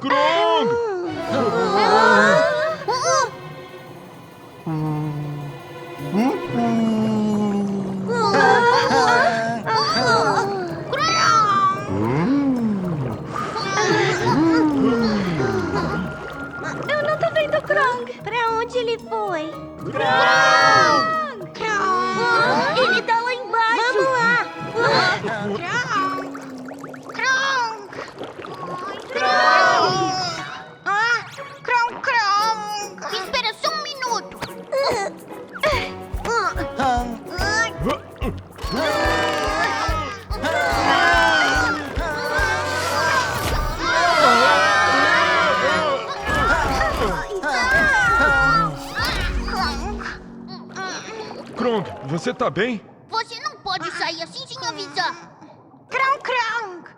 Krong! Eu não tô vendo o Krong. Pra onde ele foi? Krong! Krong! Ele tá lá embaixo. Vamos lá. Krong! Krong, Krong! Espera só um minuto. Krong, você tá bem? Você não pode sair assim sem avisar. Krong, Krong.